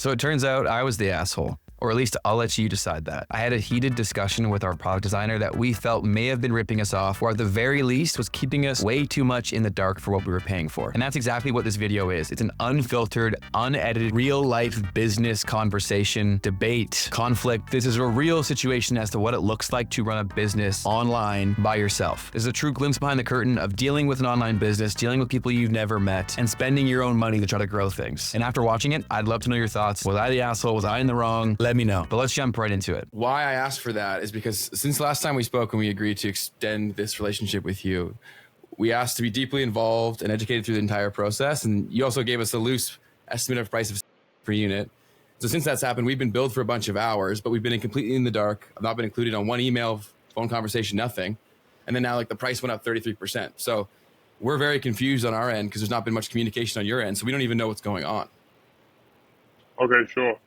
So it turns out I was the asshole. Or at least I'll let you decide that. I had a heated discussion with our product designer that we felt may have been ripping us off, or at the very least was keeping us way too much in the dark for what we were paying for. And that's exactly what this video is. It's an unfiltered, unedited, real-life business conversation, debate, conflict. This is a real situation as to what it looks like to run a business online by yourself. This is a true glimpse behind the curtain of dealing with an online business, dealing with people you've never met, and spending your own money to try to grow things. And after watching it, I'd love to know your thoughts. Was I the asshole? Was I in the wrong? Let me know. But let's jump right into it. Why I asked for that is because since last time we spoke and we agreed to extend this relationship with you, we asked to be deeply involved and educated through the entire process. And you also gave us a loose estimate of price of per unit. So since that's happened, we've been billed for a bunch of hours, but we've been completely in the dark. I've not been included on one email, phone conversation, nothing. And then now like the price went up 33%. So we're very confused on our end because there's not been much communication on your end. So we don't even know what's going on. Okay, sure.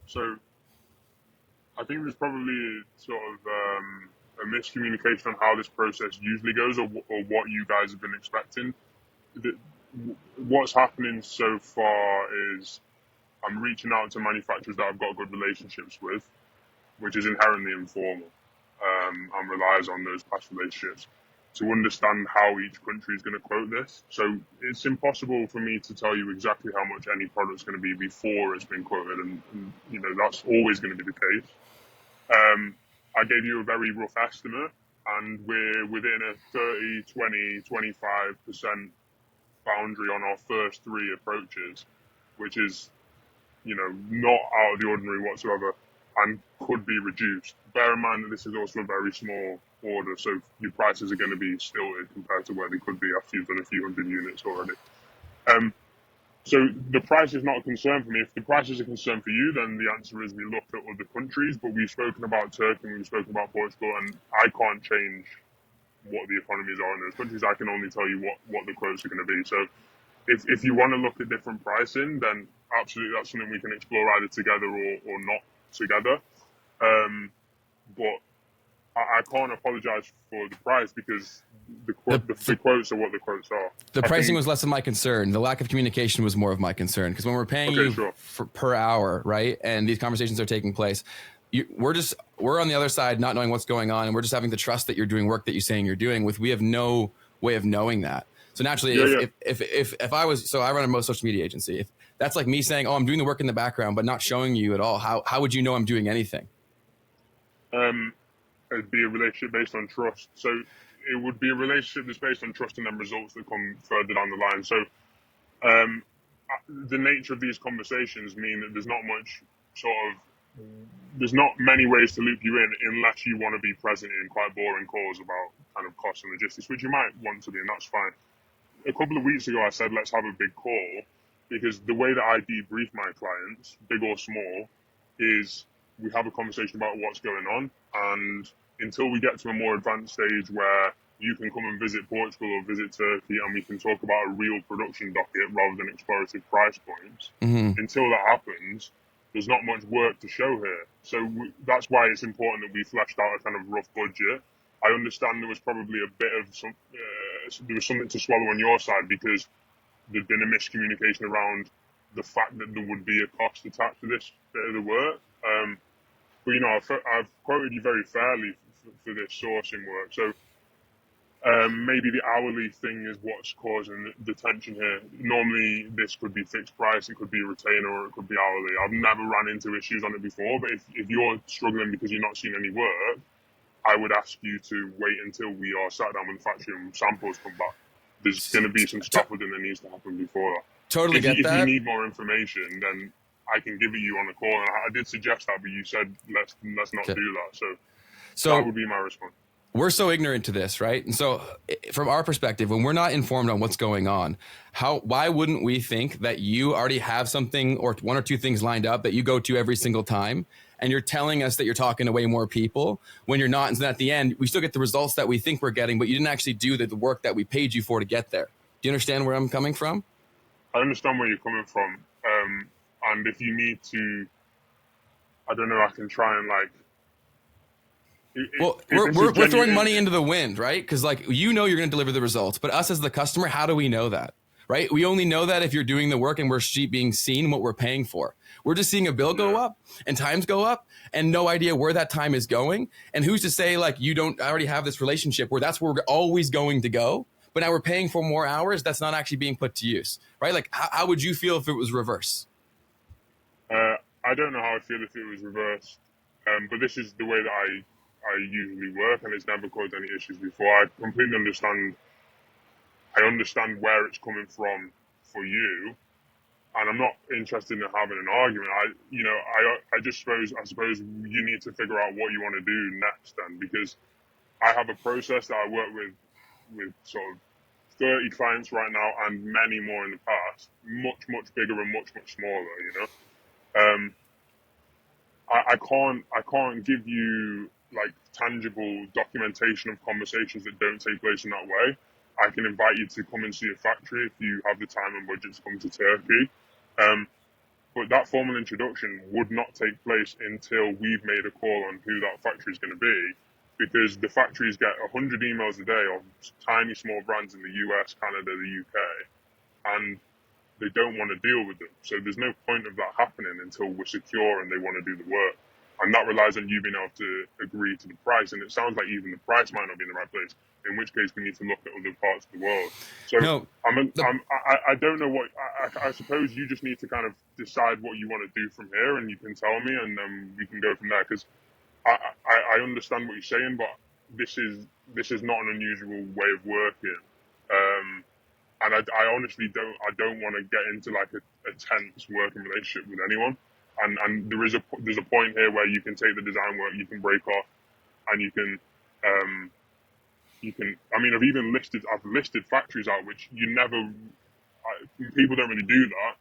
So I think there's probably sort of a miscommunication on how this process usually goes, or what you guys have been expecting. What's happening so far is I'm reaching out to manufacturers that I've got good relationships with, which is inherently informal, and relies on those past relationships to understand how each country is going to quote this. So it's impossible for me to tell you exactly how much any product's going to be before it's been quoted, and you know that's always going to be the case. I gave you a very rough estimate, and we're within a 30, 20, 25% boundary on our first three approaches, which is, you know, not out of the ordinary whatsoever and could be reduced. Bear in mind that this is also a very small order, so your prices are going to be stilted compared to where they could be after you've done a few hundred units already. So the price is not a concern for me. If the price is a concern for you, then the answer is we look at other countries, but we've spoken about Turkey and we've spoken about Portugal, and I can't change what the economies are in those countries. I can only tell you what the quotes are going to be. So if you want to look at different pricing, then absolutely that's something we can explore either together or not together. But I can't apologize for the price because the quotes are what the quotes are. The pricing was less of my concern. The lack of communication was more of my concern, because when we're paying you per hour, right, and these conversations are taking place, we're on the other side not knowing what's going on, and we're just having to trust that you're doing work that you're saying you're doing. We have no way of knowing that. So naturally, if I was, so I run a social media agency. If that's like me saying, oh, I'm doing the work in the background, but not showing you at all, how would you know I'm doing anything? It'd be a relationship based on trust. So it would be a relationship that's based on trust and then results that come further down the line. So the nature of these conversations mean that there's not many ways to loop you in unless you want to be present in quite boring calls about kind of cost and logistics, which you might want to be, and that's fine. A couple of weeks ago, I said, let's have a big call, because the way that I debrief my clients, big or small, is we have a conversation about what's going on, and until we get to a more advanced stage where you can come and visit Portugal or visit Turkey and we can talk about a real production docket rather than explorative price points, until that happens, there's not much work to show here. So that's why it's important that we fleshed out a kind of rough budget. I understand there was probably a bit of there was something to swallow on your side because there'd been a miscommunication around the fact that there would be a cost attached to this bit of the work. But, you know, I've quoted you very fairly for this sourcing work. So maybe the hourly thing is what's causing the tension here. Normally, this could be fixed price, it could be retainer, or it could be hourly. I've never run into issues on it before, but if you're struggling because you're not seeing any work, I would ask you to wait until we are sat down with the factory and samples come back. There's going to be some stuff within that needs to happen before that. Totally get that. If you need more information, then I can give it you on the call. And I did suggest that, but you said let's not do that. So that would be my response. We're so ignorant to this, right? And so from our perspective, when we're not informed on what's going on, why wouldn't we think that you already have something or one or two things lined up that you go to every single time, and you're telling us that you're talking to way more people when you're not? And then at the end, we still get the results that we think we're getting, but you didn't actually do the work that we paid you for to get there. Do you understand where I'm coming from? I understand where you're coming from. And if you need to, I don't know, I can try and we're throwing money into the wind, right? Because you're going to deliver the results, but us as the customer, how do we know that? right? We only know that if you're doing the work and we're being seen what we're paying for. We're just seeing a bill go up and times go up and no idea where that time is going. And who's to say like you don't already have this relationship where that's where we're always going to go, but now we're paying for more hours that's not actually being put to use, right? Like how would you feel if it was reverse? I don't know how I'd feel if it was reversed, but this is the way that I usually work, and it's never caused any issues before. I completely understand. I understand where it's coming from for you, and I'm not interested in having an argument. I just suppose you need to figure out what you want to do next, then, because I have a process that I work with sort of 30 clients right now, and many more in the past, much bigger and much smaller. Um, I can't give you like tangible documentation of conversations that don't take place in that way. I can invite you to come and see a factory if you have the time and budget to come to Turkey. Um, but that formal introduction would not take place until we've made a call on who that factory is going to be, because the factories get 100 emails a day of tiny small brands in the US, Canada, the UK, and they don't want to deal with them. So there's no point of that happening until we're secure and they want to do the work. And that relies on you being able to agree to the price. And it sounds like even the price might not be in the right place, in which case we need to look at other parts of the world. So No, I don't know what, I suppose you just need to kind of decide what you want to do from here, and you can tell me, and then we can go from there. Because I understand what you're saying, but this is not an unusual way of working. And I honestly don't want to get into like a tense working relationship with anyone. And there's a point here where you can take the design work, you can break off, and you can. I mean, I've listed factories out, which people don't really do that.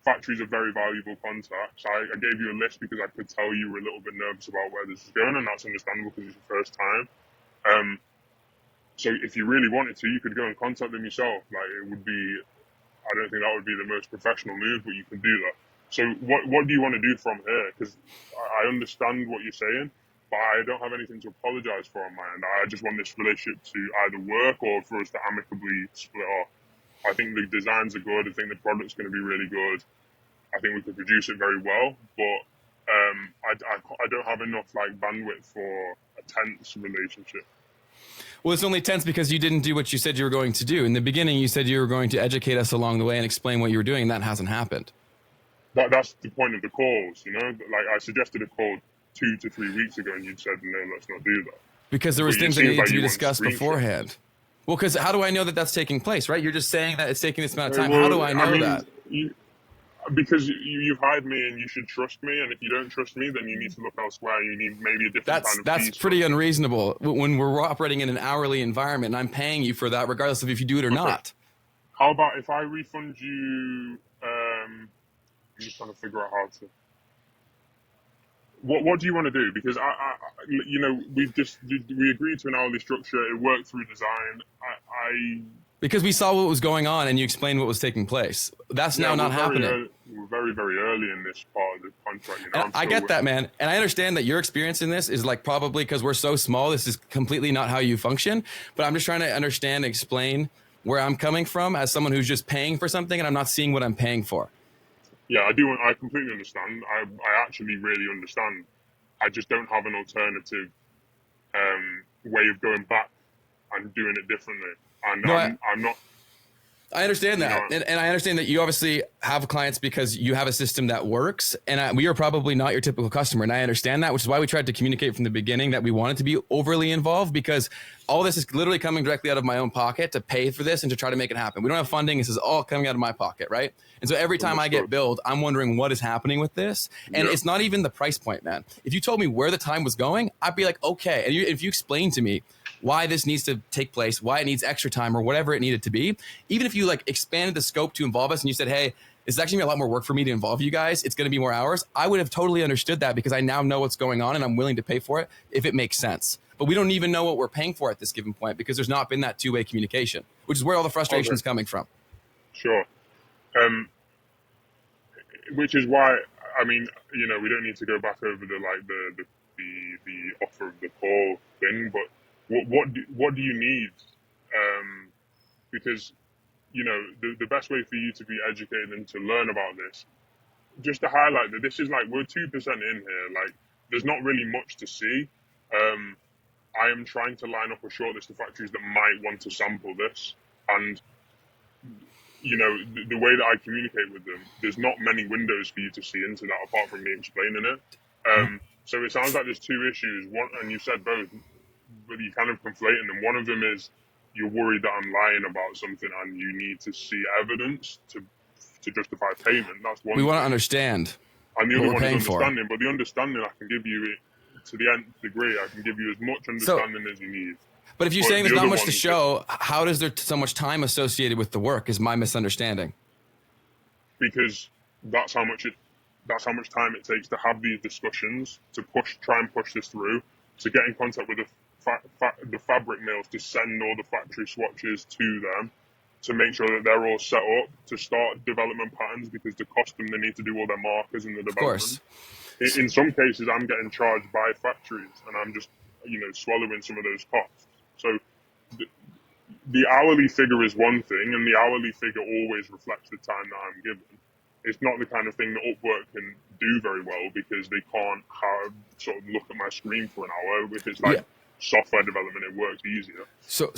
Factories are very valuable contacts. I gave you a list because I could tell you were a little bit nervous about where this is going, and that's understandable because it's your first time. So if you really wanted to, you could go and contact them yourself. Like it would be, I don't think that would be the most professional move, but you can do that. So what do you want to do from here? Because I understand what you're saying, but I don't have anything to apologize for on my end. I just want this relationship to either work or for us to amicably split off. I think the designs are good. I think the product's going to be really good. I think we could produce it very well, but I don't have enough like bandwidth for a tense relationship. Well, it's only tense because you didn't do what you said you were going to do. In the beginning, you said you were going to educate us along the way and explain what you were doing, and that hasn't happened. That's the point of the calls, Like I suggested a call 2 to 3 weeks ago, and you said, no, let's not do that. Because there was things that needed to be discussed beforehand. Well, because how do I know that that's taking place, right? You're just saying that it's taking this amount of time. How do I know that? Because you've hired me and you should trust me, and if you don't trust me, then you need to look elsewhere. You need maybe a different kind of That's pretty unreasonable when we're operating in an hourly environment, and I'm paying you for that regardless of if you do it or not. How about if I refund you? I'm just trying to figure out how to. What do you want to do? Because we agreed to an hourly structure. It worked through design. Because we saw what was going on and you explained what was taking place. That's now not happening. We're very, very early in this part of the contract. I get that, man. And I understand that your experience in this is like probably because we're so small, this is completely not how you function. But I'm just trying to understand and explain where I'm coming from as someone who's just paying for something and I'm not seeing what I'm paying for. Yeah, I do. I completely understand. I actually really understand. I just don't have an alternative way of going back and doing it differently. And no, I'm not. I understand that. And I understand that you obviously have clients because you have a system that works. And we are probably not your typical customer. And I understand that, which is why we tried to communicate from the beginning that we wanted to be overly involved, because all this is literally coming directly out of my own pocket to pay for this and to try to make it happen. We don't have funding. This is all coming out of my pocket, right? And so every time I get billed, I'm wondering what is happening with this. And it's not even the price point, man. If you told me where the time was going, I'd be like, okay. And if you explain to me why this needs to take place, why it needs extra time or whatever it needed to be, even if you like expanded the scope to involve us and you said, hey, it's actually gonna be a lot more work for me to involve you guys, it's going to be more hours, I would have totally understood that because I now know what's going on and I'm willing to pay for it if it makes sense. But we don't even know what we're paying for at this given point because there's not been that two-way communication, which is where all the frustration is coming from. Sure. Which is why, I mean, we don't need to go back over the offer of the call thing, but what do you need? Because the best way for you to be educated and to learn about this, just to highlight that this is like, we're 2% in here. Like, there's not really much to see. I am trying to line up a short list of factories that might want to sample this. And, the way that I communicate with them, there's not many windows for you to see into that apart from me explaining it. So it sounds like there's two issues. One, and you said both, but you kind of conflating them. One of them is you're worried that I'm lying about something and you need to see evidence to justify payment. That's one. We want to understand. And the what other we're one is paying for. understanding. But the understanding I can give you to the nth degree. I can give you as much understanding as you need. But if you're saying there's not much to show, how does there so much time associated with the work? Is my misunderstanding? Because that's how much time it takes to have these discussions, to try and push this through, to get in contact with the fabric mills, to send all the factory swatches to them, to make sure that they're all set up, to start development patterns, because to cost them, they need to do all their markers in the development. Of course. In some cases, I'm getting charged by factories, and I'm just, swallowing some of those costs. So the hourly figure is one thing, and the hourly figure always reflects the time that I'm given. It's not the kind of thing that Upwork can do very well, because they can't sort of look at my screen for an hour. If it's like software development, it works easier. So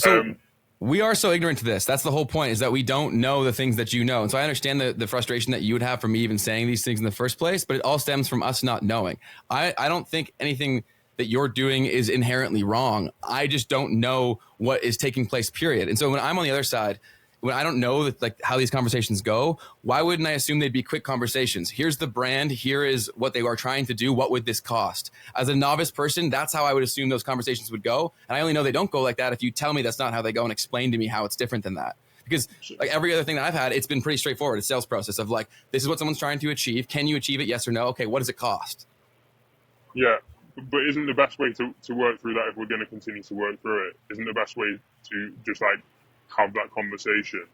we are so ignorant to this. That's the whole point, is that we don't know the things that you know. And so I understand the frustration that you would have for me even saying these things in the first place, but it all stems from us not knowing. I don't think anything that you're doing is inherently wrong. I just don't know what is taking place, period. And so when I'm on the other side, when I don't know that, like, how these conversations go, why wouldn't I assume they'd be quick conversations? Here's the brand. Here is what they are trying to do. What would this cost? As a novice person, that's how I would assume those conversations would go. And I only know they don't go like that if you tell me that's not how they go and explain to me how it's different than that. Because like every other thing that I've had, it's been pretty straightforward. It's sales process of like, this is what someone's trying to achieve. Can you achieve it? Yes or no? Okay, what does it cost? Yeah. But isn't the best way to work through that, if we're going to continue to work through it, isn't the best way to just like have that conversation,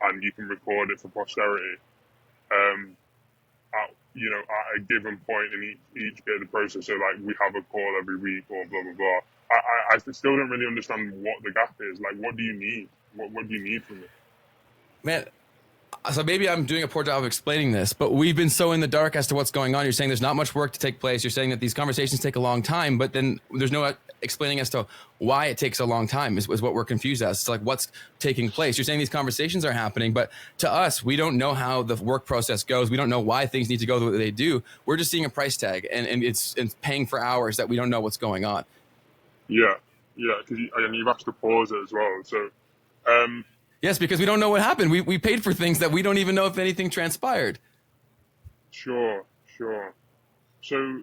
and you can record it for posterity at a given point in each bit of the process. So like, we have a call every week or blah, blah, blah. I still don't really understand what the gap is. Like, what do you need? What do you need from it? Man, so maybe I'm doing a poor job of explaining this, but we've been so in the dark as to what's going on. You're saying there's not much work to take place. You're saying that these conversations take a long time, but then there's no explaining as to why it takes a long time is what we're confused as. It's like, what's taking place? You're saying these conversations are happening, but to us, we don't know how the work process goes. We don't know why things need to go the way they do. We're just seeing a price tag, and it's paying for hours that we don't know what's going on. Yeah, because you've asked to pause it as well. So, yes, because we don't know what happened. We paid for things that we don't even know if anything transpired. Sure. So,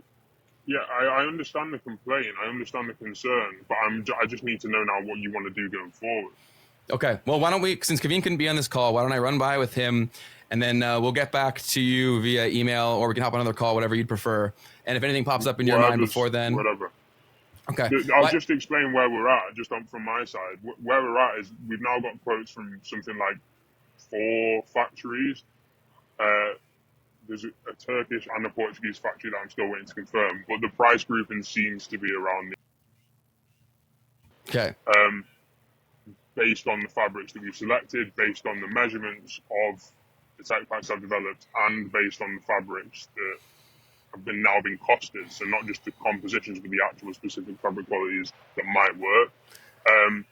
yeah, I understand the complaint. I understand the concern, but I just need to know now what you want to do going forward. Okay. Well, why don't we, since Kaveen couldn't be on this call, why don't I run by with him, and then we'll get back to you via email, or we can hop on another call, whatever you'd prefer. And if anything pops up in your mind before then. Whatever. Okay. I'll just explain where we're at, just from my side. Where we're at is we've now got quotes from something like 4 factories. There's a Turkish and a Portuguese factory that I'm still waiting to confirm, but the price grouping seems to be around okay. Based on the fabrics that we've selected, based on the measurements of the tech packs I've developed, and based on the fabrics that have now been costed. So not just the compositions, but the actual specific fabric qualities that might work. And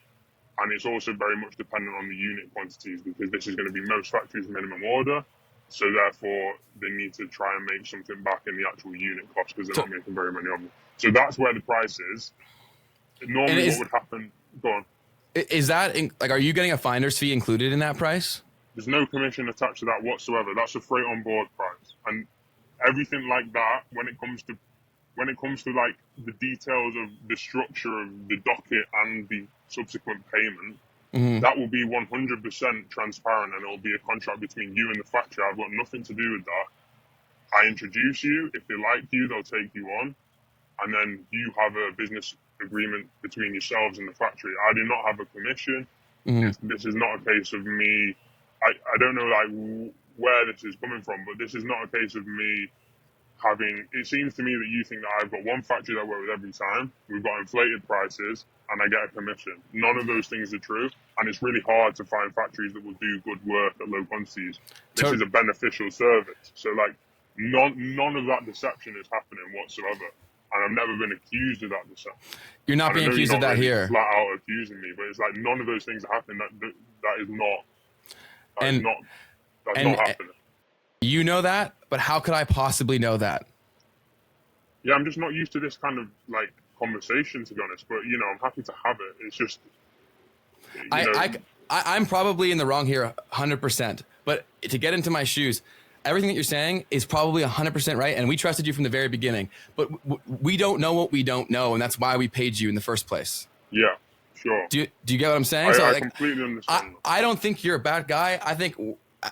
it's also very much dependent on the unit quantities, because this is going to be most factories' minimum order. So therefore, they need to try and make something back in the actual unit cost, because they're not making very many of them. So that's where the price is. Normally, what would happen? Go on. Is that like, are you getting a finder's fee included in that price? There's no commission attached to that whatsoever. That's a freight on board price, and everything like that. When it comes to like the details of the structure of the docket and the subsequent payment, that will be 100% transparent, and it will be a contract between you and the factory. I've got nothing to do with that. I introduce you. If they like you, they'll take you on, and then you have a business agreement between yourselves and the factory. I do not have a commission. This is not a case of me. I don't know like where this is coming from, but this is not a case of me having. It seems to me that you think that I've got one factory that I work with every time. We've got inflated prices, and I get a commission. None of those things are true, and it's really hard to find factories that will do good work at low quantities. This is a beneficial service. So like none of that deception is happening whatsoever. And I've never been accused of that deception. You're not being accused of that really here. Flat out accusing me, but it's like none of those things are happening. That is not happening. You know that, but how could I possibly know that? Yeah, I'm just not used to this kind of like conversation, to be honest. But you know, I'm happy to have it. It's just, I'm probably in the wrong here, 100%. But to get into my shoes, everything that you're saying is probably 100% right, and we trusted you from the very beginning. But we don't know what we don't know, and that's why we paid you in the first place. Yeah, sure. Do you get what I'm saying? I completely understand. I don't think you're a bad guy. I think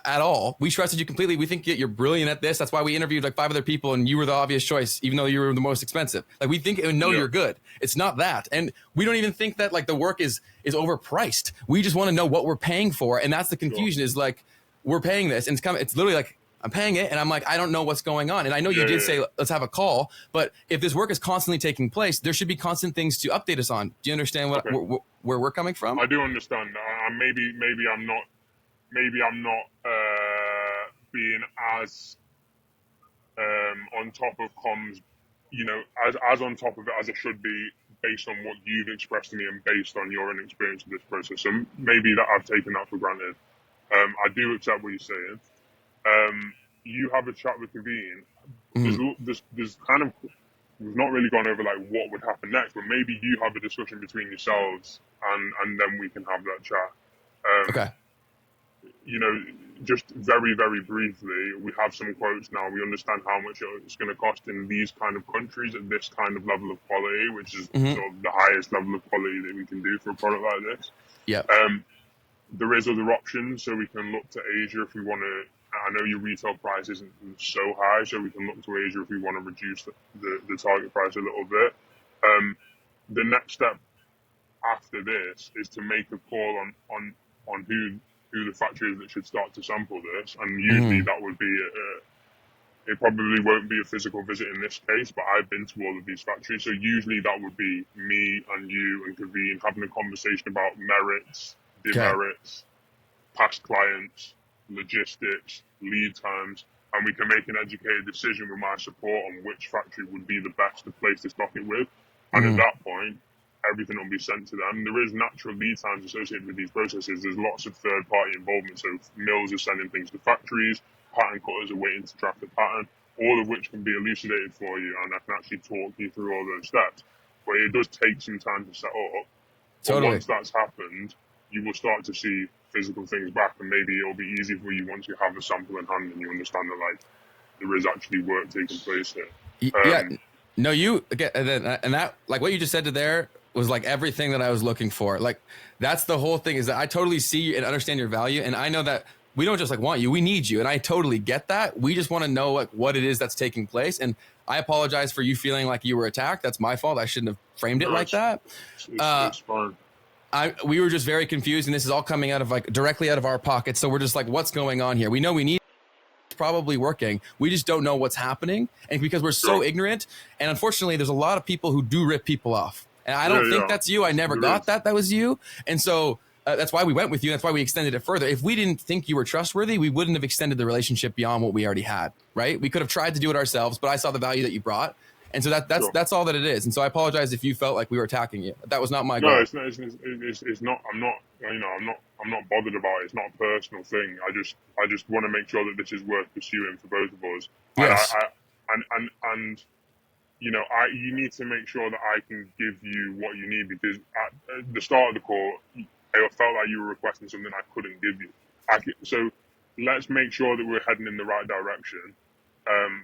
at all. We trusted you completely. We think you're brilliant at this. That's why we interviewed like 5 other people, and you were the obvious choice, even though you were the most expensive. Like we think and know you're good. It's not that, and we don't even think that like the work is overpriced. We just want to know what we're paying for, and that's the confusion. Sure. Is like we're paying this, and it's literally like I'm paying it, and I'm like I don't know what's going on. And I know you did say let's have a call, but if this work is constantly taking place, there should be constant things to update us on. Do you understand where we're coming from? I do understand. Maybe I'm not. Maybe I'm not being as on top of comms, you know, as on top of it as I should be, based on what you've expressed to me and based on your own experience of this process. So maybe that I've taken that for granted. I do accept what you're saying. You have a chat with Kaveen. There's kind of, we've not really gone over like what would happen next, but maybe you have a discussion between yourselves and then we can have that chat. Okay. You know, just very, very briefly, we have some quotes now. We understand how much it's going to cost in these kind of countries at this kind of level of quality, which is sort of the highest level of quality that we can do for a product like this. Yeah. There is other options, so we can look to Asia if we want to. I know your retail price isn't so high, so we can look to Asia if we want to reduce the target price a little bit. The next step after this is to make a call on who the factory is that should start to sample this, and usually that would be it probably won't be a physical visit in this case, but I've been to all of these factories, so usually that would be me and you and Kaveen having a conversation about merits, demerits, past clients, logistics, lead times, and we can make an educated decision with my support on which factory would be the best to place this stock it with, and at that point everything will be sent to them. There is natural lead times associated with these processes. There's lots of third-party involvement. So mills are sending things to factories, pattern cutters are waiting to draft the pattern, all of which can be elucidated for you, and I can actually talk you through all those steps. But it does take some time to set up. Totally. But once that's happened, you will start to see physical things back, and maybe it'll be easy for you once you have the sample in hand and you understand that like there is actually work taking place here. No, you again, and that like what you just said to there was like everything that I was looking for. Like that's the whole thing, is that I totally see and understand your value. And I know that we don't just like want you, we need you. And I totally get that. We just want to know like what it is that's taking place. And I apologize for you feeling like you were attacked. That's my fault. I shouldn't have framed it like that. It's fine. We were just very confused, and this is all coming out of like directly out of our pockets. So we're just like, what's going on here? We know we need probably working. We just don't know what's happening. And because we're so ignorant, and unfortunately there's a lot of people who do rip people off. And I don't think that's you. I never got that was you. And so that's why we went with you. That's why we extended it further. If we didn't think you were trustworthy, we wouldn't have extended the relationship beyond what we already had, right? We could have tried to do it ourselves, but I saw the value that you brought. And so that's all that it is. And so I apologize if you felt like we were attacking you. That was not my goal. No, it's not. I'm not. You know, I'm not bothered about it. It's not a personal thing. I just want to make sure that this is worth pursuing for both of us. Yes. And you know, you need to make sure that I can give you what you need, because at the start of the call, I felt like you were requesting something I couldn't give you. So let's make sure that we're heading in the right direction.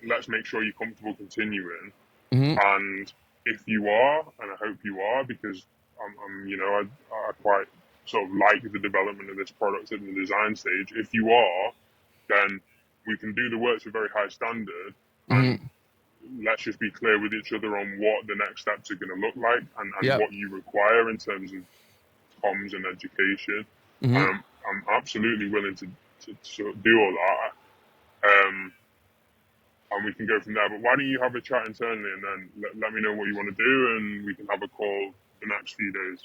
Let's make sure you're comfortable continuing. And if you are, and I hope you are, because I'm you know, I quite sort of like the development of this product at the design stage. If you are, then we can do the work to a very high standard. And let's just be clear with each other on what the next steps are going to look like, and what you require in terms of comms and education. I'm absolutely willing to do all that. And we can go from there. But why don't you have a chat internally, and then let me know what you want to do, and we can have a call the next few days.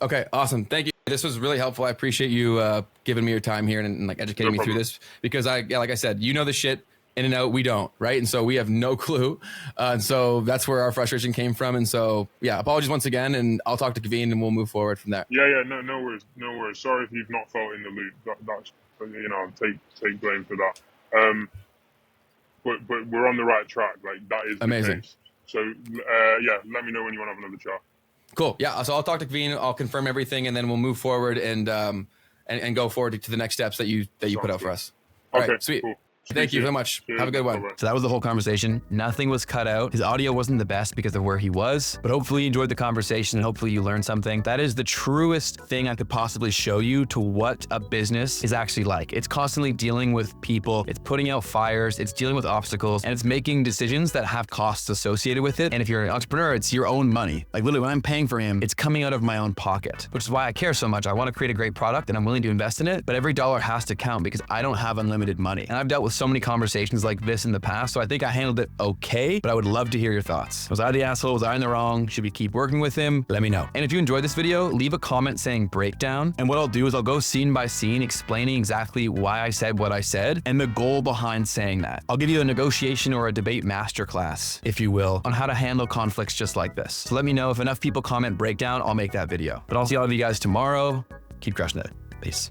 Okay, awesome. Thank you. This was really helpful. I appreciate you giving me your time here and like educating me through this, because like I said, you know the shit in and out, we don't, right? And so we have no clue. And so that's where our frustration came from. And so, yeah, apologies once again, and I'll talk to Kaveen and we'll move forward from there. Yeah, no worries. Sorry if you've not felt in the loop. That's, you know, take blame for that. But we're on the right track. Like, that is amazing. The case. So yeah, let me know when you want to have another chat. Cool. Yeah. So I'll talk to Kaveen. I'll confirm everything, and then we'll move forward and go forward to the next steps that you put out for us. All right. Sweet. Cool. Thank you so much. Cheers. Have a good one. So that was the whole conversation. Nothing was cut out. His audio wasn't the best because of where he was, but hopefully you enjoyed the conversation and hopefully you learned something. That is the truest thing I could possibly show you to what a business is actually like. It's constantly dealing with people. It's putting out fires. It's dealing with obstacles, and it's making decisions that have costs associated with it. And if you're an entrepreneur, it's your own money. Like literally when I'm paying for him, it's coming out of my own pocket, which is why I care so much. I want to create a great product and I'm willing to invest in it, but every dollar has to count because I don't have unlimited money. And I've dealt with so many conversations like this in the past, so I think I handled it okay, but I would love to hear your thoughts. Was I the asshole? Was I in the wrong? Should we keep working with him? Let me know. And if you enjoyed this video, leave a comment saying breakdown. And what I'll do is I'll go scene by scene explaining exactly why I said what I said and the goal behind saying that. I'll give you a negotiation or a debate masterclass, if you will, on how to handle conflicts just like this. So let me know if enough people comment breakdown, I'll make that video. But I'll see all of you guys tomorrow. Keep crushing it. Peace.